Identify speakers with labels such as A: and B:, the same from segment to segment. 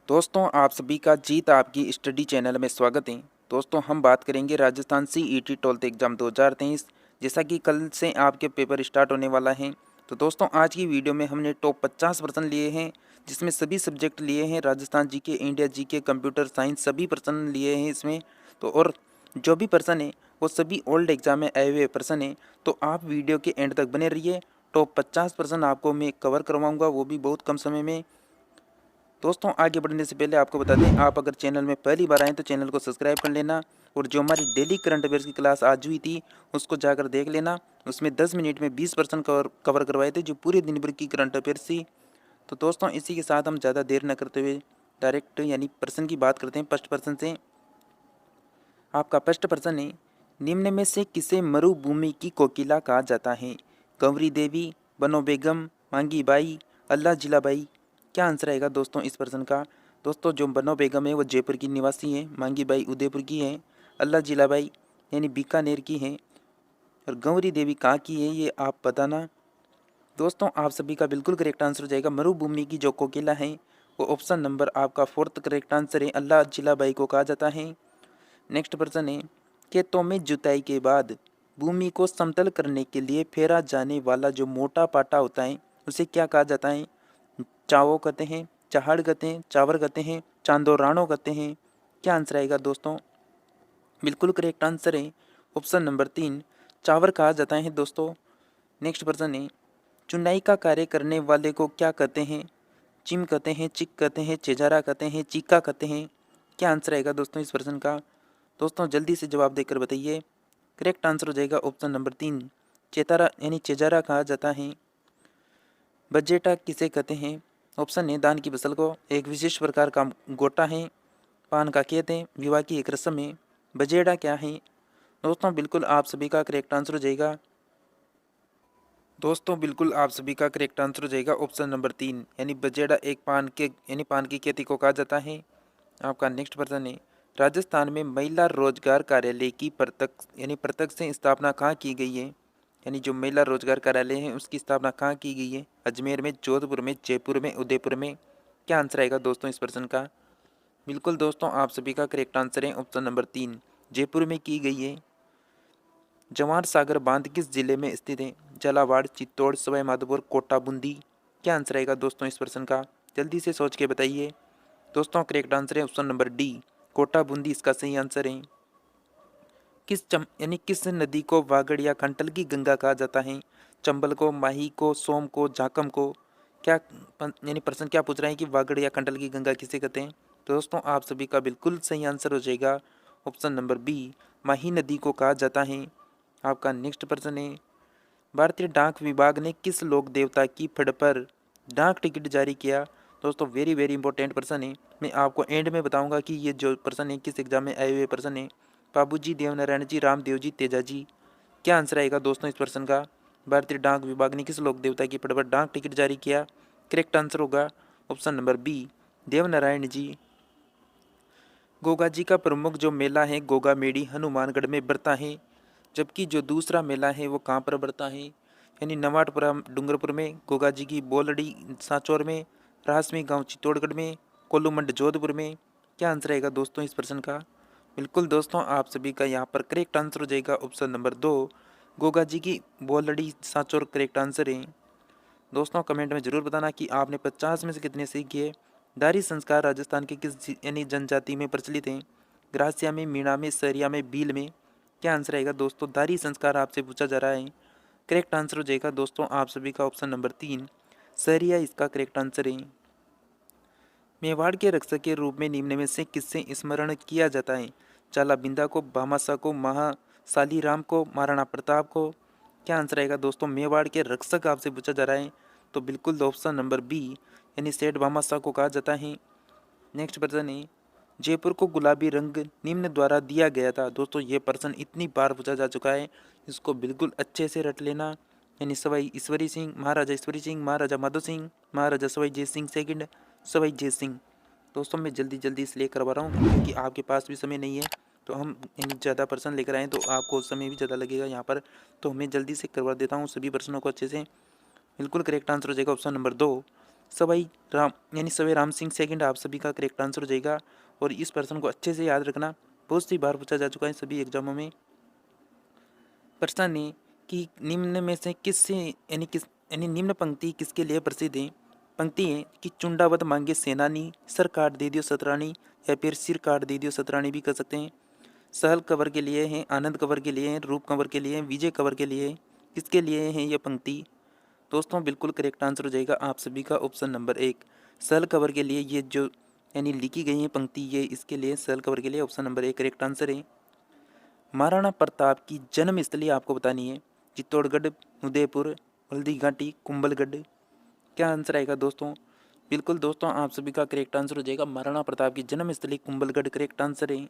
A: दोस्तों आप सभी का जीत आपकी स्टडी चैनल में स्वागत है। दोस्तों हम बात करेंगे राजस्थान सीईटी 12th एग्ज़ाम 2023। जैसा कि कल से आपके पेपर स्टार्ट होने वाला है, तो दोस्तों आज की वीडियो में हमने टॉप 50 प्रश्न लिए हैं, जिसमें सभी सब्जेक्ट लिए हैं। Rajasthan GK, India GK, computer science सभी प्रश्न लिए हैं इसमें। तो और जो भी प्रश्न है वो सभी ओल्ड एग्जाम में आए हुए प्रश्न हैं। तो आप वीडियो के एंड तक बने रहिए। टॉप 50 प्रश्न आपको मैं कवर करवाऊँगा, वो भी बहुत कम समय में। दोस्तों आगे बढ़ने से पहले आपको बता दें, आप अगर चैनल में पहली बार आएँ तो चैनल को सब्सक्राइब कर लेना, और जो हमारी डेली करंट अफेयर्स की क्लास आज हुई थी उसको जाकर देख लेना। उसमें 10 मिनट में 20% कवर करवाए थे, जो पूरे दिन भर की करंट अफेयर्स थी। तो दोस्तों इसी के साथ हम ज़्यादा देर न करते हुए डायरेक्ट यानी प्रश्न की बात करते हैं। फर्स्ट प्रश्न से आपका फर्स्ट प्रश्न है, निम्न में से किसे मरुभूमि की कोकिला कहा जाता है? कंवरी देवी, बनो बेगम, मांगी बाई, अल्लाह जिलाबाई। क्या आंसर आएगा दोस्तों इस प्रश्न का? दोस्तों जो बनो बेगम है वो जयपुर की निवासी हैं, मांगी बाई उदयपुर की हैं, अल्लाह जिलाबाई यानी बीकानेर की हैं, और कंवरी देवी कहाँ की है ये आप बताना। दोस्तों आप सभी का बिल्कुल करेक्ट आंसर हो जाएगा। मरुभूमि की जो कोकिला है वो ऑप्शन नंबर आपका फोर्थ करेक्ट आंसर है, अल्लाह जिलाबाई को कहा जाता है। नेक्स्ट प्रश्न है, खेतों में जुताई के बाद भूमि को समतल करने के लिए फेरा जाने वाला जो मोटा पाटा होता है उसे क्या कहा जाता है? चावो कहते हैं, चहाड़ कहते हैं, चावर कहते हैं, चांदो राणो कहते हैं। क्या आंसर आएगा दोस्तों? बिल्कुल करेक्ट आंसर है ऑप्शन नंबर 3, चावर कहा जाता है दोस्तों। नेक्स्ट प्रश्न है, चुनाई का कार्य करने वाले को क्या कहते हैं? चिम कहते हैं, चिक कहते हैं, चेजारा कहते हैं, चीका कहते हैं। क्या आंसर आएगा दोस्तों इस प्रश्न का? दोस्तों जल्दी से जवाब देकर बताइए। करेक्ट आंसर हो जाएगा ऑप्शन नंबर 3, चेतारा यानी चेजारा कहा जाता है। बजेटा किसे कहते हैं? ऑप्शन है, धान की फसल को। एक विशेष प्रकार का गोटा है, पान का खेत है, विवाह की एक रस्म है। बजेड़ा क्या है? दोस्तों बिल्कुल आप सभी का करेक्ट आंसर हो जाएगा। दोस्तों बिल्कुल आप सभी का करेक्ट आंसर हो जाएगा ऑप्शन नंबर 3, यानी बजेड़ा एक पान की खेती को कहा जाता है। आपका नेक्स्ट प्रश्न है, राजस्थान में महिला रोजगार कार्यालय की प्रत्यक्ष से स्थापना कहाँ की गई है? यानी जो महिला रोजगार कार्यालय है उसकी स्थापना कहाँ की गई है? अजमेर में, जोधपुर में, जयपुर में, उदयपुर में। क्या आंसर आएगा दोस्तों इस प्रश्न का? बिल्कुल दोस्तों आप सभी का करेक्ट आंसर है ऑप्शन नंबर 3, जयपुर में की गई है। जवाहर सागर बांध किस जिले में स्थित है? झालावाड़, चित्तौड़, सवाई माधोपुर, कोटा, बूंदी। क्या आंसर आएगा दोस्तों इस प्रश्न का? जल्दी से सोच के बताइए। दोस्तों करेक्ट आंसर है option number D, Kota Bundi इसका सही आंसर है। किस नदी को वागड़ या खंटल की गंगा कहा जाता है? चंबल को, माही को, सोम को, झाकम को। प्रश्न क्या पूछ रहा है कि वागड़ या खंटल की गंगा किसे कहते हैं? तो दोस्तों आप सभी का बिल्कुल सही आंसर हो जाएगा ऑप्शन नंबर बी, माही नदी को कहा जाता है। आपका नेक्स्ट प्रश्न है, भारतीय डाक विभाग ने किस लोक देवता की फड़ पर डाक टिकट जारी किया? दोस्तों वेरी वेरी इंपॉर्टेंट प्रश्न है, मैं आपको एंड में बताऊंगा कि ये जो प्रश्न है किस एग्जाम में आए हुए प्रश्न है। बाबूजी, देवनारायण जी, रामदेव जी, तेजा जी। क्या आंसर आएगा दोस्तों इस प्रश्न का? भारतीय डाक विभाग ने किस लोक देवता की फड़ पर डाक टिकट जारी किया? करेक्ट आंसर होगा ऑप्शन नंबर बी, देवनारायण जी। गोगा जी का प्रमुख जो मेला है गोगा मेड़ी हनुमानगढ़ में बढ़ता है, जबकि जो दूसरा मेला है वो कहाँ पर बढ़ता है? यानी नवाटपुरा डूंगरपुर में, गोगा जी की बोलड़ी सांचौर में, रासमी गांव चित्तौड़गढ़ में, कोल्लूमंड जोधपुर में। क्या आंसर आएगा दोस्तों इस प्रश्न का? बिल्कुल दोस्तों आप सभी का यहाँ पर करेक्ट आंसर हो जाएगा ऑप्शन नंबर 2, गोगा जी की बोलड़ी सांचौर करेक्ट आंसर है। दोस्तों कमेंट में ज़रूर बताना कि आपने 50 में से कितने सही किए। दारी संस्कार राजस्थान के किस यानी जनजाति में प्रचलित हैं? ग्रासिया में, मीणा में, सरिया में, भील में। क्या आंसर आएगा दोस्तों? दारी संस्कार आपसे पूछा जा रहा है। करेक्ट आंसर हो जाएगा दोस्तों आप सभी का ऑप्शन नंबर 3, सरिया इसका करेक्ट आंसर है। मेवाड़ के रक्षक के रूप में निम्न में से किससे स्मरण किया जाता है? चाला बिंदा को, भामाशाह को, महासाली राम को, महाराणा प्रताप को। क्या आंसर आएगा दोस्तों? मेवाड़ के रक्षक आपसे पूछा जा रहा है, तो बिल्कुल ऑप्शन नंबर बी, यानी सेठ भामाशाह को कहा जाता है। नेक्स्ट प्रश्न है, जयपुर को गुलाबी रंग निम्न द्वारा दिया गया था। दोस्तों ये प्रश्न इतनी बार पूछा जा चुका है, इसको बिल्कुल अच्छे से रट लेना। यानी सवाई ईश्वरी सिंह, महाराजा ईश्वरी सिंह, महाराजा माधो सिंह, महाराजा सवाई जय सिंह सेकंड, सवाई जय सिंह। दोस्तों मैं जल्दी जल्दी इसलिए करवा रहा हूँ क्योंकि आपके पास भी समय नहीं है, तो हम यानी ज़्यादा प्रश्न लेकर आए तो आपको समय भी ज़्यादा लगेगा यहाँ पर, तो मैं जल्दी से करवा देता हूँ सभी प्रश्नों को अच्छे से। बिल्कुल करेक्ट आंसर हो जाएगा option number 2, Sawai Ram Singh second आप सभी का करेक्ट आंसर हो जाएगा। और इस प्रश्न को अच्छे से याद रखना, बहुत सी बार पूछा जा चुका है सभी एग्जामों में। प्रश्न है कि निम्न में से निम्न पंक्ति किसके लिए प्रसिद्ध है। पंक्ति है कि चुंडावत मांगे सेनानी, सर काट दे दियो सतरानी, या फिर सिर काट दे दियो सतरानी भी कर सकते हैं। सहल कंवर के लिए है, आनंद कंवर के लिए है, रूप कंवर के लिए है, विजय कंवर के लिए है, किसके लिए है ये पंक्ति। दोस्तों बिल्कुल करेक्ट आंसर हो जाएगा आप सभी का ऑप्शन नंबर 1, सहल कंवर के लिए। ये जो लिखी गई है पंक्ति, ये इसके लिए सहल कंवर के लिए ऑप्शन नंबर 1 करेक्ट आंसर है। महाराणा प्रताप की जन्म स्थली आपको बतानी है। चित्तौड़गढ़, उदयपुर, हल्दी घाटी, कुंभलगढ़, क्या आंसर आएगा दोस्तों। बिल्कुल दोस्तों आप सभी का करेक्ट आंसर हो जाएगा महाराणा प्रताप की जन्म स्थली कुंभलगढ़ करेक्ट आंसर है।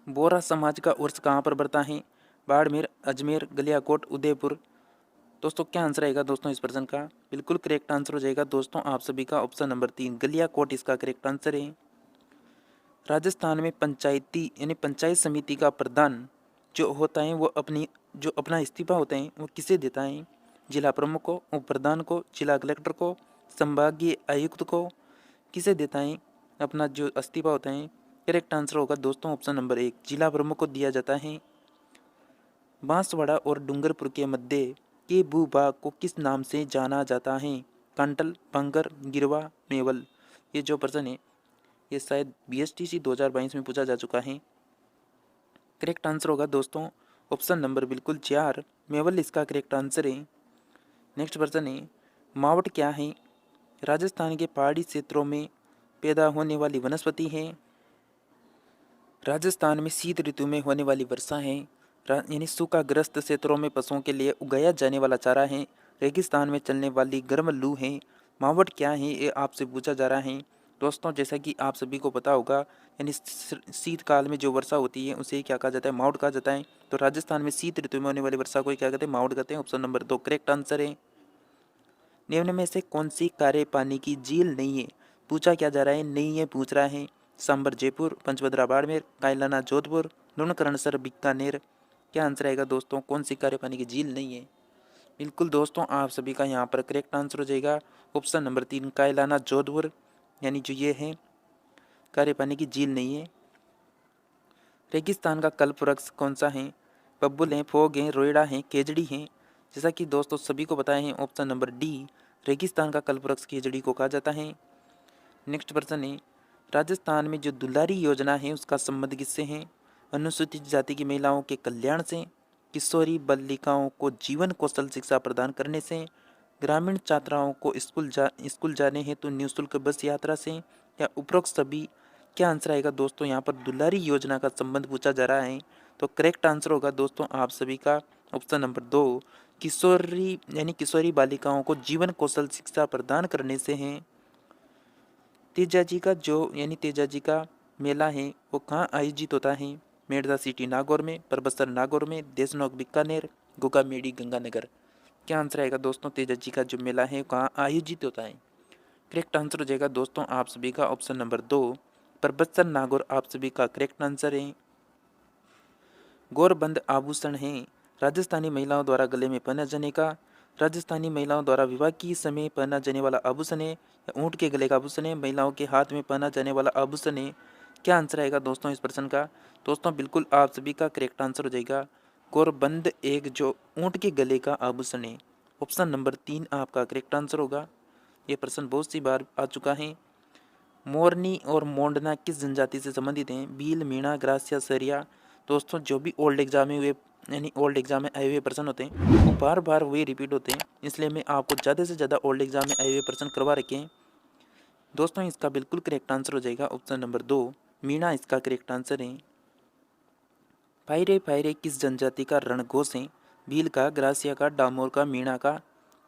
A: बोहरा समाज का उर्स कहाँ पर बढ़ता है। बाड़मेर, अजमेर, गलियाकोट, उदयपुर। दोस्तों क्या आंसर आएगा दोस्तों इस प्रश्न का। बिल्कुल करेक्ट आंसर हो जाएगा दोस्तों आप सभी का ऑप्शन नंबर 3 गलियाकोट इसका करेक्ट आंसर है। राजस्थान में पंचायत समिति का प्रधान जो होता है वो अपना इस्तीफा होता है वो किसे देता है। जिला प्रमुख को, उप प्रधान को, जिला कलेक्टर को, संभागीय आयुक्त को, किसे देता है अपना जो इस्तीफा होता है। करेक्ट आंसर होगा दोस्तों ऑप्शन नंबर 1 जिला प्रमुख को दिया जाता है। बांसवाड़ा और डूंगरपुर के मध्य के भूभाग को किस नाम से जाना जाता है। कांटल, बांगर, गिरवा, मेवल। ये जो प्रश्न है ये शायद BSTC 2022 में पूछा जा चुका है। करेक्ट आंसर होगा दोस्तों ऑप्शन नंबर बिल्कुल 4 मेवल इसका करेक्ट आंसर है। नेक्स्ट प्रश्न है मावट क्या है। राजस्थान के पहाड़ी क्षेत्रों में पैदा होने वाली वनस्पति है। राजस्थान में शीत ऋतु में होने वाली वर्षा है। सूखाग्रस्त क्षेत्रों में पशुओं के लिए उगाया जाने वाला चारा है। रेगिस्तान में चलने वाली गर्म लू है। मावट क्या है ये आपसे पूछा जा रहा है। दोस्तों जैसा कि आप सभी को पता होगा शीतकाल में जो वर्षा होती है उसे क्या कहा जाता है, मावट कहा जाता है। तो राजस्थान में शीत ऋतु में होने वाली वर्षा को क्या कहते हैं, मावट कहते हैं। ऑप्शन नंबर 2 करेक्ट आंसर है। निम्न में से कौन सी कार्य पानी की झील नहीं है। पूछा क्या जा रहा है, नहीं है पूछ रहा है। सांबर जयपुर, पंचभद्रा बाड़मेर, कायलाना जोधपुर, लुणकरणसर बीकानेर। क्या आंसर आएगा दोस्तों, कौन सी कार्य पानी की झील नहीं है। बिल्कुल दोस्तों आप सभी का यहाँ पर करेक्ट आंसर हो जाएगा ऑप्शन नंबर 3 कायलाना जोधपुर, जो ये है कार्य पानी की झील नहीं है। रेगिस्तान का कल्प वृक्ष कौन सा है। बबुल है, फोग है, रोइडा है, केजड़ी है। जैसा कि दोस्तों सभी को बताए हैं ऑप्शन नंबर डी रेगिस्तान का कल्प वृक्ष केजड़ी को कहा जाता है। नेक्स्ट प्रश्न है राजस्थान में जो दुलारी योजना है उसका संबंध किससे है। अनुसूचित जाति की महिलाओं के कल्याण से, किशोरी बालिकाओं को जीवन कौशल शिक्षा प्रदान करने से, ग्रामीण छात्राओं को स्कूल जाने हेतु निःशुल्क बस यात्रा से, या उपरोक्त सभी। क्या आंसर आएगा दोस्तों, यहाँ पर दुलारी योजना का संबंध पूछा जा रहा है। तो करेक्ट आंसर होगा दोस्तों आप सभी का ऑप्शन नंबर 2 किशोरी बालिकाओं को जीवन कौशल शिक्षा प्रदान करने से है। तेजाजी का मेला है वो कहाँ आयोजित होता है। मेड़ता सिटी नागौर में, परबसर नागौर में, देशनोक बीकानेर, गोगा मेडी गंगानगर। क्या आंसर आएगा दोस्तों, तेजाजी का जो मेला है कहाँ आयोजित होता है। करेक्ट आंसर हो जाएगा दोस्तों आप सभी का ऑप्शन नंबर 2 परबसर नागौर आप सभी का करेक्ट आंसर है। गौरबंद आभूषण है राजस्थानी महिलाओं द्वारा गले में पहना जाने का। राजस्थानी महिलाओं द्वारा विवाह की समय पहना जाने वाला आभूषण है, या ऊँट के गले का आभूषण है, महिलाओं के हाथ में पहना जाने वाला आभूषण है। क्या आंसर आएगा दोस्तों इस प्रश्न का। दोस्तों बिल्कुल आप सभी का करेक्ट आंसर हो जाएगा गौरबंद एक जो ऊँट के गले का आभूषण है। ऑप्शन नंबर 3 आपका करेक्ट आंसर होगा। ये प्रश्न बहुत सी बार आ चुका है। मोरनी और मोंडना किस जनजाति से संबंधित हैं। भील, मीणा, ग्रासिया, सरिया। दोस्तों जो भी ओल्ड एग्जाम में आए हुए प्रश्न होते हैं वो बार बार वही रिपीट होते हैं, इसलिए मैं आपको ज़्यादा से ज़्यादा ओल्ड एग्जाम में आए हुए प्रश्न करवा रखे हैं। दोस्तों इसका बिल्कुल करेक्ट आंसर हो जाएगा ऑप्शन नंबर 2 मीणा इसका करेक्ट आंसर है। फायरे फायरे किस जनजाति का रणघोष है। भील का, ग्रासिया का, डामोर का, मीणा का।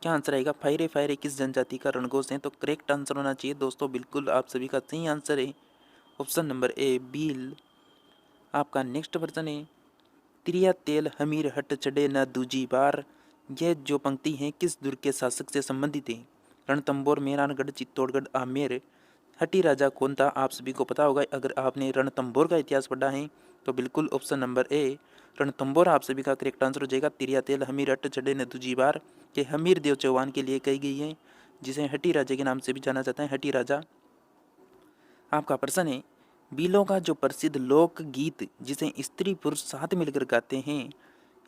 A: क्या आंसर आएगा, फायरे फायरे किस जनजाति का रणघोष है। तो करेक्ट आंसर होना चाहिए दोस्तों बिल्कुल आप सभी का सही आंसर है ऑप्शन नंबर ए भील। आपका नेक्स्ट प्रश्न है त्रिया तेल हमीर हट चढ़े न दूजी बार। यह जो पंक्ति है किस दुर्ग के शासक से संबंधित है। रणथंभौर, मेहरानगढ़, चित्तौड़गढ़, आमेर। हटी राजा कौन था आप सभी को पता होगा अगर आपने रणथंभौर का इतिहास पढ़ा है तो बिल्कुल ऑप्शन नंबर ए रणथंभौर आप सभी का करेक्ट आंसर हो जाएगा। तिरिया तेल हमीर हट चढ़े न दूजी बार के हमीर देव चौहान के लिए कही गई है। जिसे हटी राजा के नाम से भी जाना जाता है, हटी राजा। आपका प्रश्न है, बीलों का जो प्रसिद्ध लोकगीत जिसे स्त्री पुरुष साथ मिलकर गाते हैं,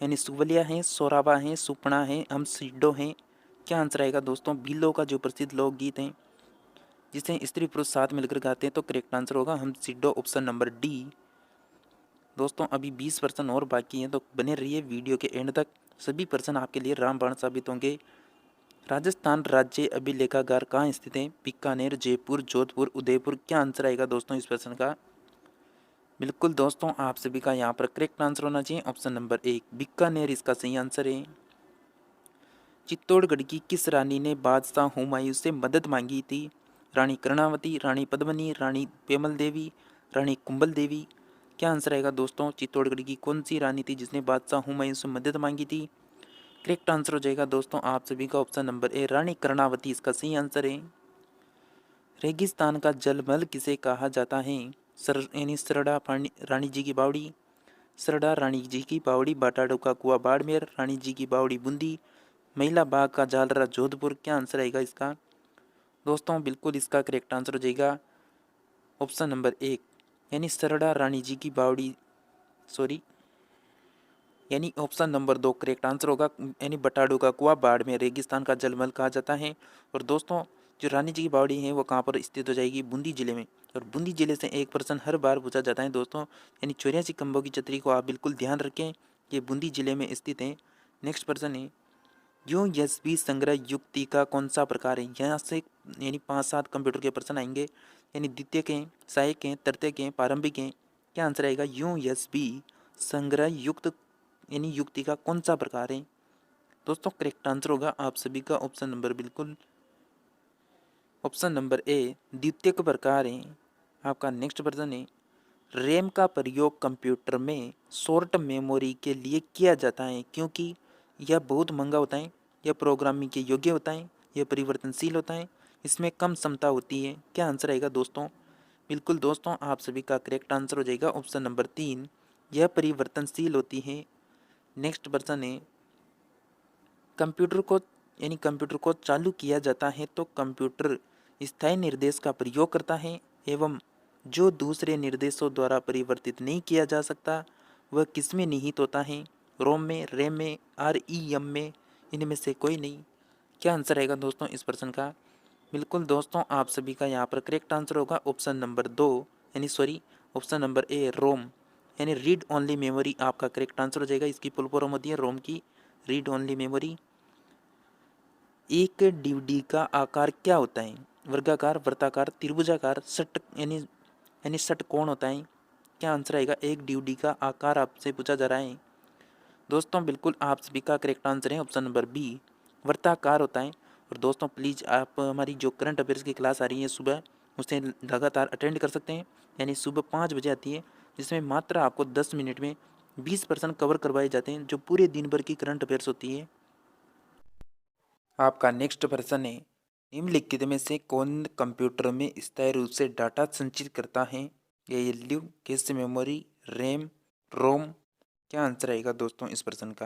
A: यानी सुवलिया है, सोराबा है, सुपना है, हम सिड्डो हैं, क्या आंसर आएगा दोस्तों? बीलों का जो प्रसिद्ध लोकगीत है जिसे स्त्री पुरुष साथ मिलकर गाते हैं, तो करेक्ट आंसर होगा हम सिड्डो, ऑप्शन नंबर डी। दोस्तों अभी 20% और बाकी हैं, तो बने रहिए वीडियो के एंड तक। सभी प्रश्न आपके लिए रामबाण साबित होंगे। राजस्थान राज्य अभिलेखागार कहाँ स्थित है? बीकानेर, जयपुर, जोधपुर, उदयपुर, क्या आंसर आएगा दोस्तों इस प्रश्न का? बिल्कुल दोस्तों, आप सभी का यहाँ पर करेक्ट आंसर होना चाहिए ऑप्शन नंबर 1, बीकानेर इसका सही आंसर है। चित्तौड़गढ़ की किस रानी ने बादशाह हुमायूं से मदद मांगी थी? रानी कर्णावती, रानी पद्मिनी, रानी पेमल देवी, रानी कुंभल देवी, क्या आंसर आएगा दोस्तों? चित्तौड़गढ़ की कौन सी रानी थी जिसने बादशाह हुमायूं से मदद मांगी थी? करेक्ट आंसर हो जाएगा दोस्तों आप सभी का ऑप्शन नंबर ए, रानी कर्णावती इसका सही आंसर है। रेगिस्तान का जलमल किसे कहा जाता है? यानी सरड़ा रानी जी की बावड़ी, सरड़ा रानी जी की बावड़ी, बाटाडो का कुआ बाड़मेर, रानी जी की बावड़ी बूंदी, महिला बाग का जालरा जोधपुर, क्या आंसर आएगा इसका? दोस्तों बिल्कुल इसका करेक्ट आंसर हो जाएगा ऑप्शन नंबर 1, यानी सरड़ा रानी जी की बावड़ी, सॉरी, यानी ऑप्शन नंबर 2 करेक्ट आंसर होगा, यानी बटाडू का कुआ बाड़मेर रेगिस्तान का जलमल कहा जाता है। और दोस्तों जो रानी जी की बावड़ी है वो कहाँ पर स्थित हो जाएगी? बूंदी जिले में। और बूंदी जिले से एक प्रश्न हर बार पूछा जाता है दोस्तों, यानी 84 खंभों की छतरी को आप बिल्कुल ध्यान रखें, ये बूंदी जिले में स्थित है। नेक्स्ट प्रश्न है, यूएसबी संग्रह युक्ति का कौन सा प्रकार है? यहाँ से यानी 5-7 कंप्यूटर के प्रश्न आएंगे, यानी द्वितीयक हैं, सहायक हैं, तृतीयक हैं, प्रारंभिक हैं, क्या आंसर आएगा? यूएसबी संग्रह युक्त यानी युक्ति का कौन सा प्रकार है? दोस्तों करेक्ट आंसर होगा आप सभी का ऑप्शन नंबर, बिल्कुल ऑप्शन नंबर ए, द्वितीयक प्रकार है। आपका नेक्स्ट प्रश्न है, रैम का प्रयोग कंप्यूटर में शॉर्ट मेमोरी के लिए किया जाता है क्योंकि यह बहुत महंगा होता है, यह प्रोग्रामिंग के योग्य होता है, यह परिवर्तनशील होता है, इसमें कम क्षमता होती है, क्या आंसर आएगा दोस्तों? बिल्कुल दोस्तों आप सभी का करेक्ट आंसर हो जाएगा ऑप्शन नंबर 3, यह परिवर्तनशील होती है। नेक्स्ट प्रश्न है, कंप्यूटर को यानी कंप्यूटर को चालू किया जाता है तो कंप्यूटर स्थायी निर्देश का प्रयोग करता है एवं जो दूसरे निर्देशों द्वारा परिवर्तित नहीं किया जा सकता वह किसमें निहित होता है? रोम में, रैम में, आरईएम में, इनमें से कोई नहीं, क्या आंसर रहेगा दोस्तों इस प्रश्न का? बिल्कुल दोस्तों आप सभी का यहाँ पर करेक्ट आंसर होगा ऑप्शन नंबर 2, यानी सॉरी ऑप्शन नंबर ए, रोम, यानी रीड ओनली मेमोरी आपका करेक्ट आंसर हो जाएगा। इसकी फुल फॉर्म होती है रोम की, रीड ओनली मेमोरी। एक डीवीडी का आकार क्या होता है? वर्गाकार, वृत्ताकार, त्रिभुजाकार, यानी षटकोण होता है, क्या आंसर आएगा? एक डीवीडी का आकार आपसे पूछा जा रहा है दोस्तों, बिल्कुल आप सभी का करेक्ट आंसर है ऑप्शन नंबर बी, वृत्ताकार होता है। और दोस्तों प्लीज़ आप हमारी जो करंट अफेयर्स की क्लास आ रही है सुबह, उसे लगातार अटेंड कर सकते हैं, यानी सुबह 5 बजे आती है, जिसमें मात्र आपको 10 मिनट में 20% कवर करवाए जाते हैं जो पूरे दिन भर की करंट अफेयर्स होती है। आपका नेक्स्ट प्रश्न है, निम्नलिखित में से कौन कंप्यूटर में स्थायी रूप से डाटा संचित करता है? एएलयू, कैश मेमोरी, रैम, रोम, क्या आंसर आएगा दोस्तों इस प्रश्न का?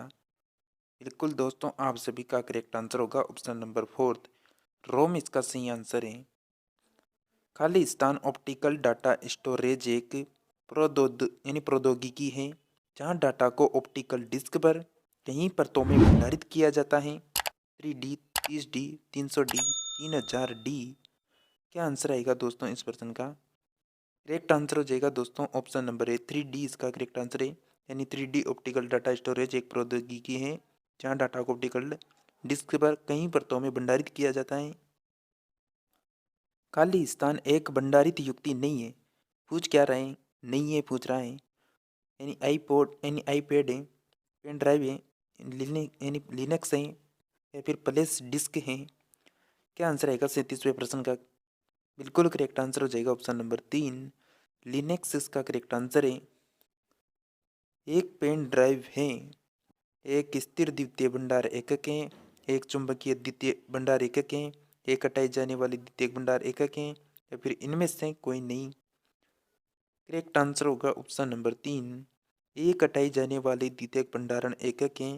A: बिल्कुल दोस्तों आप सभी का करेक्ट आंसर होगा ऑप्शन नंबर 4, रोम इसका सही आंसर है। खाली स्थान ऑप्टिकल डाटा स्टोरेज एक प्रौद्योगिकी है जहां डाटा को ऑप्टिकल डिस्क पर कहीं परतों में भंडारित किया जाता है। 3D, 30D, 300D, 3000D, क्या आंसर आएगा दोस्तों इस प्रश्न का? करेक्ट आंसर हो जाएगा दोस्तों ऑप्शन नंबर ए, 3D इसका करेक्ट आंसर है, यानी 3D ऑप्टिकल डाटा स्टोरेज एक प्रौद्योगिकी है जहां डाटा को ऑप्टिकल डिस्क पर कई परतों में भंडारित किया जाता है। खाली स्थान एक भंडारित युक्ति नहीं है, पूछ क्या रहे हैं? नहीं है पूछ रहा है, यानी आईपॉड यानी आईपैड है, पेन ड्राइव है, यानी लिनक्स है, या फिर फ्लैश डिस्क है, क्या आंसर आएगा 37वें प्रश्न का? बिल्कुल करेक्ट आंसर हो जाएगा ऑप्शन नंबर 3, लिनक्स इसका करेक्ट आंसर है। एक पेन ड्राइव है, एक स्थिर द्वितीय भंडार एकक है, एक चुंबकीय द्वितीय भंडार एकक है, एक हटाई जाने वाली द्वितीयक भंडार एकक है, या फिर इनमें से कोई नहीं? करेक्ट आंसर होगा ऑप्शन नंबर 3, एक हटाई जाने वाली द्वितीयक भंडारण एकक है।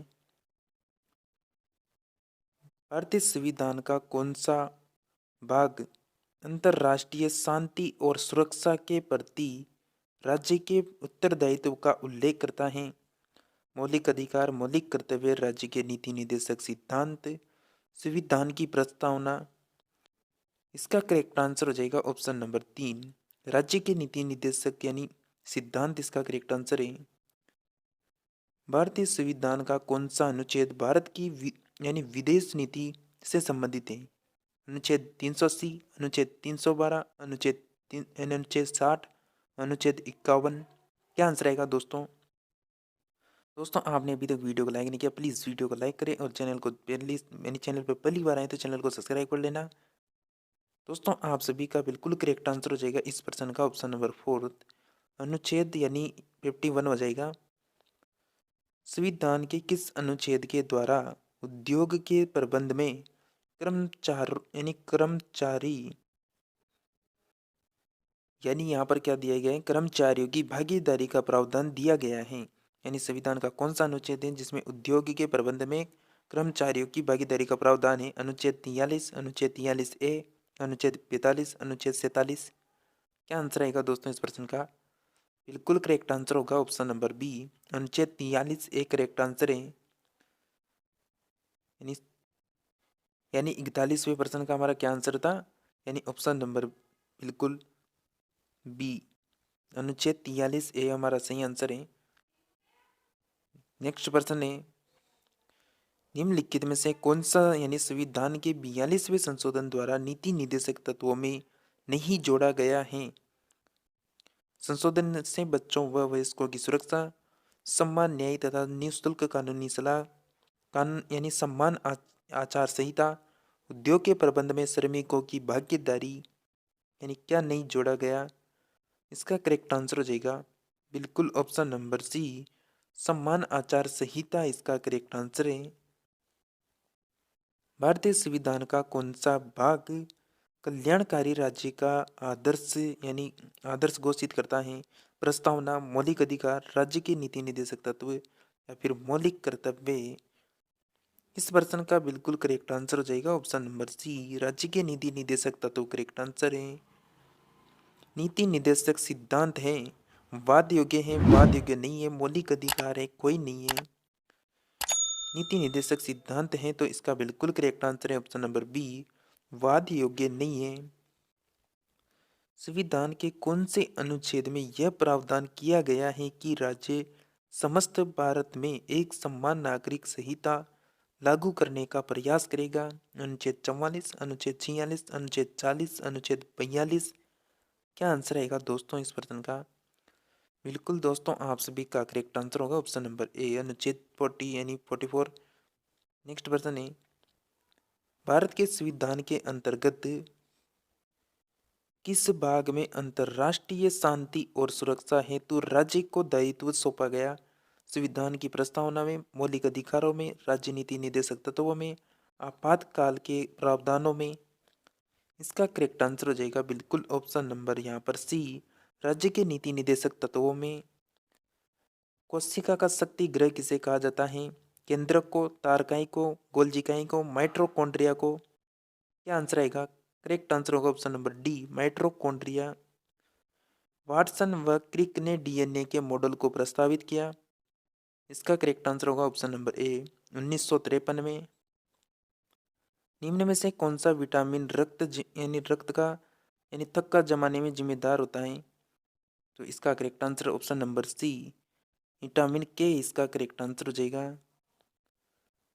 A: भारतीय संविधान का कौन सा भाग अंतर्राष्ट्रीय शांति और सुरक्षा के प्रति राज्य के उत्तरदायित्व का उल्लेख करता है। मौलिक अधिकार, मौलिक कर्तव्य, राज्य के नीति निर्देशक सिद्धांत, संविधान की प्रस्तावना। इसका करेक्ट आंसर हो जाएगा ऑप्शन नंबर 3, राज्य के नीति निर्देशक यानी सिद्धांत इसका करेक्ट आंसर है। भारतीय संविधान का कौन सा अनुच्छेद भारत की यानी विदेश नीति से संबंधित है? अनुच्छेद 380, अनुच्छेद 312, अनुच्छेद 60, अनुच्छेद 51। क्या आंसर आएगा दोस्तों? दोस्तों आपने अभी तक वीडियो को लाइक नहीं किया, प्लीज़ वीडियो को लाइक करें और चैनल को मेरे चैनल पर पहली बार आए तो चैनल को सब्सक्राइब कर लेना। दोस्तों आप सभी का बिल्कुल करेक्ट आंसर हो जाएगा इस प्रश्न का ऑप्शन नंबर 4, अनुच्छेद यानी 51 हो जाएगा। संविधान के किस अनुच्छेद के द्वारा उद्योग के प्रबंध में कर्मचारी यानी यहाँ पर क्या दिया गया है, कर्मचारियों की भागीदारी का प्रावधान दिया गया है? यानी संविधान का कौन सा अनुच्छेद है जिसमें उद्योग के प्रबंध में कर्मचारियों की भागीदारी का प्रावधान है? अनुच्छेद 43, अनुच्छेद 43A, अनुच्छेद 45, अनुच्छेद 47। क्या आंसर आएगा दोस्तों इस प्रश्न का? बिल्कुल करेक्ट आंसर होगा ऑप्शन नंबर बी, अनुच्छेद 43A करेक्ट आंसर है। यानी 41वें प्रश्न का हमारा क्या आंसर था? यानी ऑप्शन नंबर बिल्कुल बी, अनुच्छेद 43A हमारा सही आंसर है। नेक्स्ट प्रश्न है, निम्नलिखित में से कौन सा यानी संविधान के 42वें संशोधन द्वारा नीति निर्देशक तत्वों में नहीं जोड़ा गया है? संशोधन से बच्चों व वयस्कों की सुरक्षा, सम्मान, न्याय तथा निःशुल्क कानूनी सलाह, कानून यानी सम्मान आचार संहिता, उद्योग के प्रबंध में श्रमिकों की भागीदारी, यानी क्या नहीं जोड़ा गया? इसका करेक्ट आंसर हो जाएगा बिल्कुल ऑप्शन नंबर सी, सम्मान आचार संहिता इसका करेक्ट आंसर है। भारतीय संविधान का कौन सा भाग कल्याणकारी राज्य का आदर्श यानी आदर्श घोषित करता है? प्रस्तावना, मौलिक अधिकार, राज्य के नीति निर्देशक तत्व या फिर मौलिक कर्तव्य। इस प्रश्न का बिल्कुल करेक्ट आंसर हो जाएगा ऑप्शन नंबर सी, राज्य के नीति निर्देशक तत्व करेक्ट आंसर है। नीति निर्देशक सिद्धांत है, वाद योग्य है, वाद योग्य नहीं है, मौलिक अधिकार है, कोई नहीं है। नीति निर्देशक सिद्धांत है तो इसका बिल्कुल करेक्ट आंसर है ऑप्शन नंबर बी, वाद योग्य नहीं है। संविधान के कौन से अनुच्छेद में यह प्रावधान किया गया है कि राज्य समस्त भारत में एक समान नागरिक संहिता लागू करने का प्रयास करेगा? अनुच्छेद 44, अनुच्छेद 46, अनुच्छेद 40, अनुच्छेद 42। क्या आंसर आएगा दोस्तों इस प्रश्न का? बिल्कुल दोस्तों आप सभी का करेक्ट आंसर होगा ऑप्शन नंबर ए, अनुच्छेद 40 यानी 44। नेक्स्ट प्रश्न है, भारत के संविधान के अंतर्गत किस भाग में अंतर्राष्ट्रीय शांति और सुरक्षा हेतु राज्य को दायित्व सौंपा गया? संविधान की प्रस्तावना में, मौलिक अधिकारों में, राज्य नीति निर्देशक तत्वों में, आपातकाल के प्रावधानों में। इसका करेक्ट आंसर हो जाएगा बिल्कुल ऑप्शन नंबर यहाँ पर सी, राज्य के नीति निर्देशक तत्वों में। कोशिका का शक्ति ग्रह किसे कहा जाता है? केंद्रक को, तारकाई को, गोल्जिकाई को, माइटोकॉन्ड्रिया को। क्या आंसर आएगा? करेक्ट आंसर होगा option number D, mitochondria. Watson व क्रिक ने डीएनए के मॉडल को प्रस्तावित किया। इसका करेक्ट आंसर होगा ऑप्शन नंबर ए, 1953 में। निम्न में से कौन सा विटामिन रक्त का यानी थक्का जमाने में जिम्मेदार होता है? तो इसका correct answer option number C, vitamin K इसका करेक्ट आंसर हो जाएगा।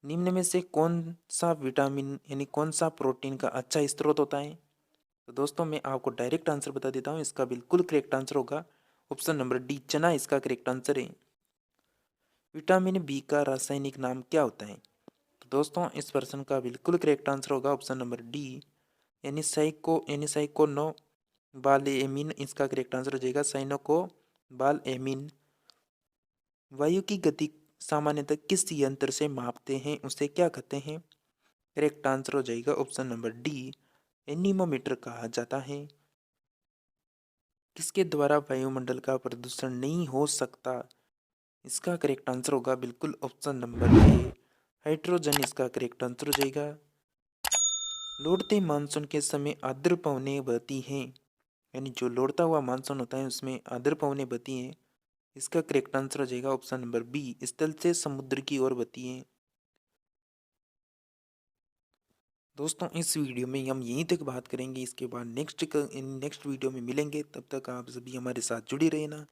A: निम्न में से कौन सा विटामिन यानी कौन सा प्रोटीन का अच्छा स्रोत होता है? तो दोस्तों मैं आपको डायरेक्ट आंसर बता देता हूँ, इसका बिल्कुल करेक्ट आंसर होगा ऑप्शन नंबर डी, चना इसका करेक्ट आंसर है। विटामिन बी का रासायनिक नाम क्या होता है? तो दोस्तों इस प्रश्न का बिल्कुल करेक्ट आंसर होगा ऑप्शन नंबर डी, यानी साइको बाल एमीन इसका करेक्ट आंसर हो जाएगा, साइनो बाल एमीन। वायु की गति सामान्यतः किस यंत्र से मापते हैं, उसे क्या कहते हैं? करेक्ट आंसर हो जाएगा ऑप्शन नंबर डी, एनीमोमीटर कहा जाता है। किसके द्वारा वायुमंडल का प्रदूषण नहीं हो सकता? इसका करेक्ट आंसर होगा बिल्कुल ऑप्शन नंबर ए, हाइड्रोजन इसका करेक्ट आंसर हो जाएगा। लौटते मानसून के समय आर्द्र पवनें बहती हैं। यानी जो लौटता हुआ मानसून होता है उसमें आर्द्र पवनें बहती हैं। इसका करेक्ट आंसर हो जाएगा ऑप्शन नंबर बी, स्थल से समुद्र की ओर बहती हैं। दोस्तों इस वीडियो में हम यहीं तक बात करेंगे, इसके बाद नेक्स्ट वीडियो में मिलेंगे। तब तक आप सभी हमारे साथ जुड़े रहना।